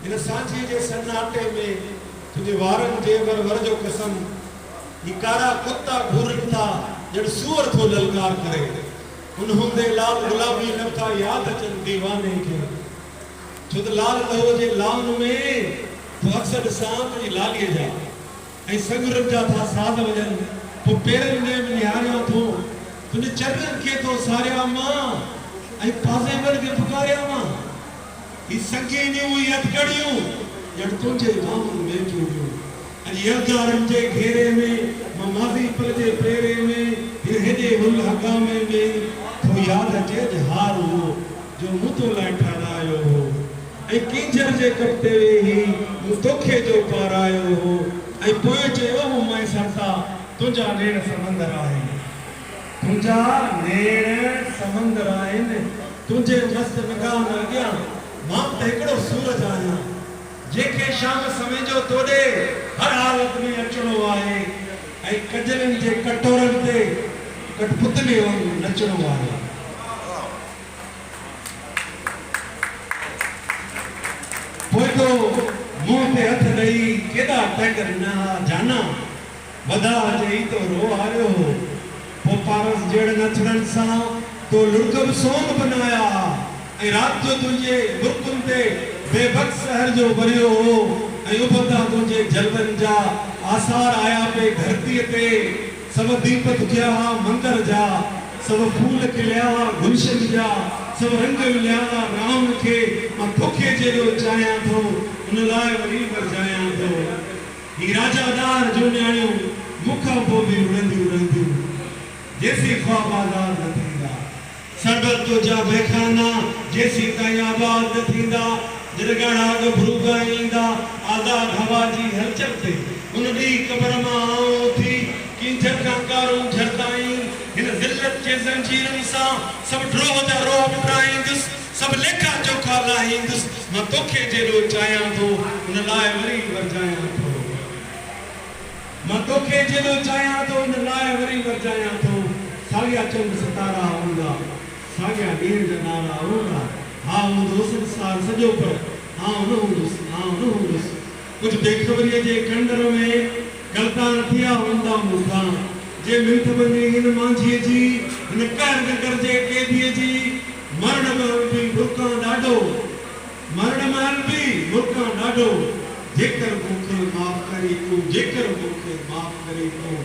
इन सांझी जे सन्नाटे में तुझे वारन जे वर जो कसम ये कारा कुत्ता घूरन था जड़ सूअर थो ललकार करे उन हुंदे लाल गुलाबी लबता याद अचन दीवाने के छुद लाल लहो जे लाउन में तो अक्सर सांत जी लालिए जा ऐ संगरम जा था साध वजन तो पेरन ने निहारियो थो तुझे चरण के तो सारिया मां ऐ पासे वर के पुकारिया मां ई संगी ने हुई अटकड़ियों जड़ तुझे गांव में चूड़ियों अरे यदारन जे घेरे में ममाजी पल जे पेरे में फिर हेजे हुल हगामे में तो याद अचे हार हो जो मुतो लाइ ठारायो हो ऐ किंजर जे कपते ही मुतोखे जो पारायो हो ऐ पोए चयो मैं सरता तुझा नेण समंदर आहे तुझा नेण समंदर आहे तुझे मस्त निगाह न गया मां तेकड़ो सूरज आया जेके शाम समय जो तोड़े हर हालत में अचणो आहे ऐ कजरन जे कटोरन ते कटपुतली वांगुरु नचणो आहे पोइ तो मुंह ते हथ ॾेई केॾा टैगर न जाना वदा चई तो रो आयो पो पारस जड़ नचण सां तो लुड़कब सोन बनाया ऐ रात जो तुझे बुरकुन ते बेबक शहर जो भरियो हो ऐ उबता तुझे जलवन जा आसार आया पे धरती ते सब दीप तुझा मंदिर जा सब फूल खिलिया गुलशन जा सब रंग मिलिया राम के मां तोखे जेरो चाया थो उन लाए वरी वरजाया थो ही राजादार जो न्याणियो मुखा पो भी उड़ंदी जैसी ख्वाब आजाद न थींदा सरबत तुझा बेखाना जैसी ताई आबाद न थींदा जरगड़ा गभरू गाईंदा आजाद हवा जी हलचल ते उन दी कब्र मां आओ थी किंजर कांकारू झरताई इन जिल्लत जे जंजीरन सा सब ड्रोह जा रोह उठाईंदुस सब लेखा चोखा लाहींदुस मां तोखे जेरो चाया थो उन लाए वरी वरजाया थो मां तोखे जेरो चाया थो उन लाए वरी वरजाया थो सागिया चंद सितारा हूंदा सागिया ॾींहं जा नारा हूंदा हा हूंदो संसार सॼो पर हा न हूंदुसि कुझु बेख़बरीअ जे कंडर में गलतान थिया हूंदा मूंखां जे मिंथ बंदी हिन मांझीअ जी हिन कहर करजे कैदीअ जी मरण महल बि बुरकां ॾाढो मरण महल बि बुरकां ॾाढो जेकर मूंखे माफ़ करे तूं जेकर मूंखे माफ़ करे तूं